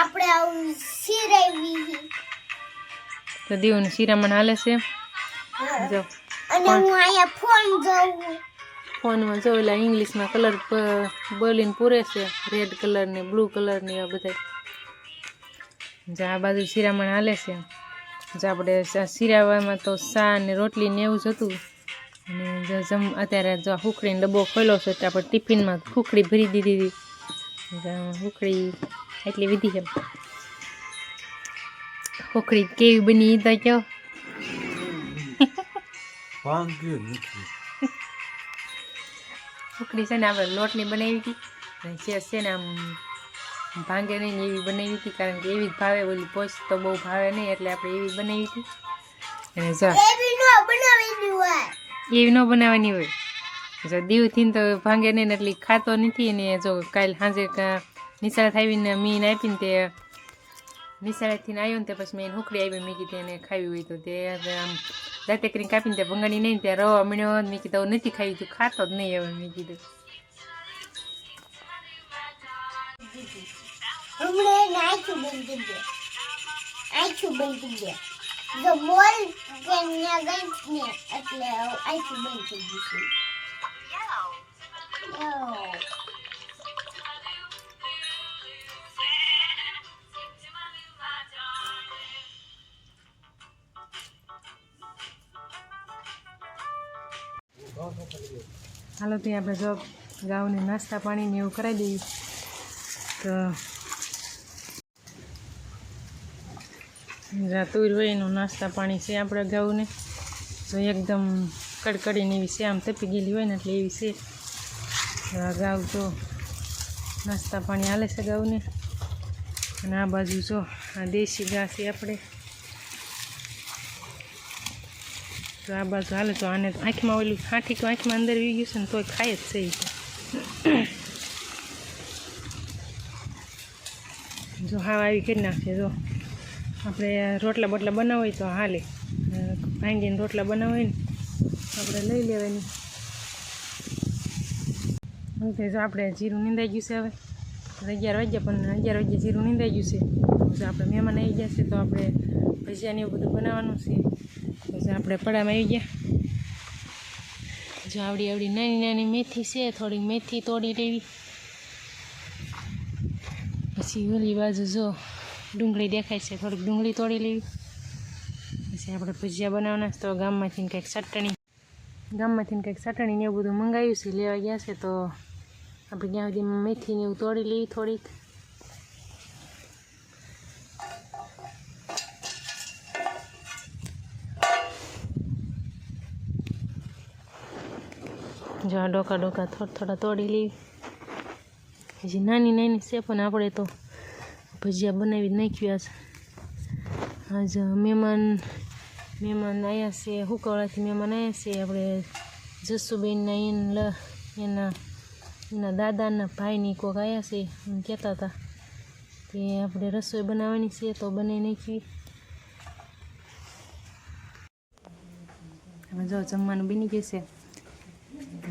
આપણે આવું શિરાવી તો દીવનું શિરામણ હાલે છે જો અને હું અહીંયા ફોન જોઉં ફોનમાં જો એટલે ઇંગ્લિશમાં કલર બોલીને પૂરે છે રેડ કલર ને બ્લુ કલર ને એવા બધા જો આ બાજુ શિરામણ હાલે છે જો આપણે શિરાવામાં તો સા ને રોટલી ને એવું જ હતું અને જો અત્યારે જો હુખડીનો ડબ્બો ખોલ્યો છે તો આપણે ટિફિનમાં હુખડી ભરી દીધી હતી હુખડી એટલી વિધી છે હુખડી કેવી બની એ તો કહો હુખડી છે ને આપણે લોટની બનાવી હતી અને છે ને આમ ભાંગે નહીં એવી બનાવી હતી કારણ કે એવી જ ભાવે ઓલી પોચ તો બહુ ભાવે નહીં એટલે આપણે એવી બનાવી હતી અને જો એવી ન બનાવવાની હોય જો દીવથી તો ભાંગે નહીં એટલે ખાતો નથી ને જો કાલે સાંજે નિશાળે આવીને મીન આપીને તે નિશાળેથી આવ્યો ને તે પછી મેં હુખડી આવી મેં કીધી એને ખાવી હોય તો તે આમ દાંતે કરીને કાપીને તે ભંગાણી નહીં ત્યાં રવા મળ્યો મેં કીધું નથી ખાવી તું ખાતો જ નહીં હવે મેં કીધું હમણાં આખું બંધ દે આખું બંધ દે જો બોલ કે ના ગઈ ને એટલે આખું બંધ થઈ ગયું હાલો ત્યાં આપણે જો ગાઉને નાસ્તા પાણીને એવું કરાવી દઈએ તો તુર હોય એનું નાસ્તા પાણી છે આપણે ગાઉને જો એકદમ કડકડીને એવી છે આમ તપી ગયેલી હોય ને એટલે એવી છે ગાઉ જો નાસ્તા પાણી હાલે છે ગાઉને અને આ બાજુ જો આ દેશી ઘાસ છે આપણે તો આ બાજુ હાલે તો આને આંખમાં ઓલું હાથી તો આંખમાં અંદર વી ગયું છે ને તોય ખાય જ છે જો હા આવી કરી નાખશે જો આપણે રોટલા બોટલા બનાવવા હોય તો હાલે ભાંગીને રોટલા બનાવવા હોય ને આપણે લઈ લેવાની હવે જો આપણે જીરું નીંદાઈ ગયું છે હવે 11 વાગ્યા પણ 11 વાગ્યે જીરું નીંદાઈ ગયું છે જો આપણે મહેમાન આવી ગયા છે તો આપણે ભજીયાને એવું બધું બનાવવાનું છે પછી આપણે પડામાં આવી ગયા જો આવડી આવડી નાની નાની મેથી છે થોડીક મેથી તોડી લેવી પછી ઓલી બાજુ જો ડુંગળી દેખાય છે થોડીક ડુંગળી તોડી લેવી પછી આપણે ભજીયા બનાવવાના તો ગામમાંથી કંઈક ચટણી ને એવું બધું મંગાવ્યું છે લેવા ગયા છે તો આપણે ત્યાં સુધી મેથીને એવું તોડી લેવી થોડીક જો આ ડોકા થોડા તોડી લેવી હજી નાની નાની છે પણ આપણે તો ભજીયા બનાવી નાખ્યા છે આજ મહેમાન આવ્યા છે હુકવાડાથી મહેમાન આવ્યા છે આપણે જસુબેનના એના દાદાના ભાઈની કોક આવ્યા છે એમ કહેતા હતા કે આપણે રસોઈ બનાવવાની છે તો બનાવી નાખી હવે જો જમવાનું બની જશે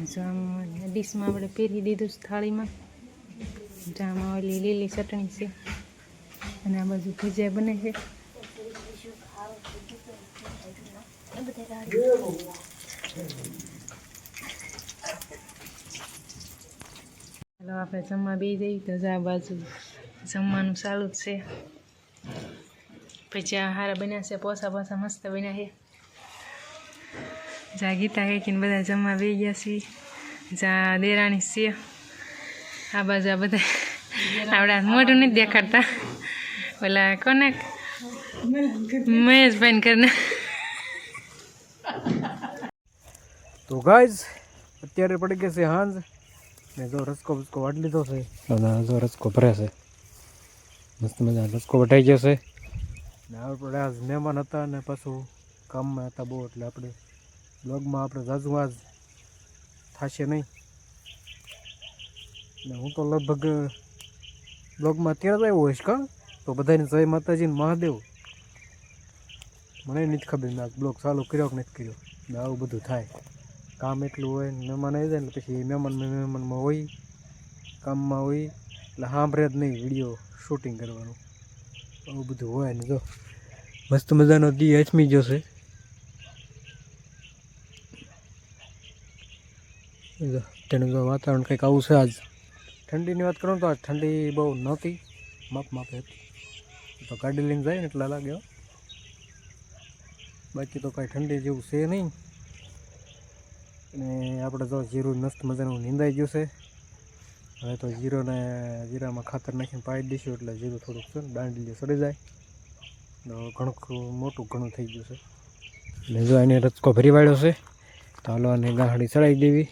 જો આમ ડીશમાં આપણે પહેરી દીધું છે થાળીમાં જામાં ઓલી લીલી ચટણી છે અને આ બાજુ ભજીયા બને છે ચાલો આપણે જમવા બે જઈએ તો આ બાજુ જમવાનું ચાલુ જ છે ભજીયા હારા બન્યા છે પોસા મસ્ત બન્યા છે જા ગીતા કાકીને બધા જમવા બે ગયા છીએ જા દેરાણી છે આ બાજુ આ બધા આપણા મોઢું નથી દેખાડતા ઓલા કોને મહેશભાઈ કરીને તો ગાઈઝ અત્યારે પડી ગઈ છે હાંજ ને જો રસકો વાળી લીધો છે અને જો રસકો ભરે છે મસ્ત મજા રસકો વટાઈ ગયો છે ને આપણે આજ મહેમાન હતા ને પાછું કામમાં હતા બહુ એટલે આપણે બ્લોગમાં આપણે ઝાઝુ આજ થશે નહીં ને હું તો લગભગ બ્લોગમાં અત્યારે જ આવ્યો હોઈશ કા તો બધાને જય માતાજી ને મહાદેવ મને નથી ખબર મેં બ્લોગ ચાલુ કર્યો કે નથી કર્યો ને આવું બધું થાય કામ એટલું હોય ને મહેમાન આવી જાય ને પછી મહેમાનમાં હોય કામમાં હોય એટલે સાંભળે જ નહીં વિડીયો શૂટિંગ કરવાનું આવું બધું હોય ને જો મસ્ત મજાનો દી હચમી ગયો છે જો તેનું જો વાતાવરણ કંઈક આવું છે આજ ઠંડીની વાત કરું તો આજ ઠંડી બહુ નહોતી માપે હતી તો ગાડી લઈને જાય ને એટલા લાગે હો. બાકી તો કાંઈ ઠંડી જેવું છે નહીં અને આપણે જો જીરું મસ્ત મજાનું નીંદાઈ ગયું છે. હવે તો જીરામાં ખાતર નાખીને પાઈ દઈશું એટલે જીરું થોડુંક છે ને દાંડલી સડી જાય તો ઘણું મોટું થઈ ગયું છે. અને જો એને રચકો ભરી વાળ્યો છે તો હાલો આને ગાંહડી ચડાવી દેવી.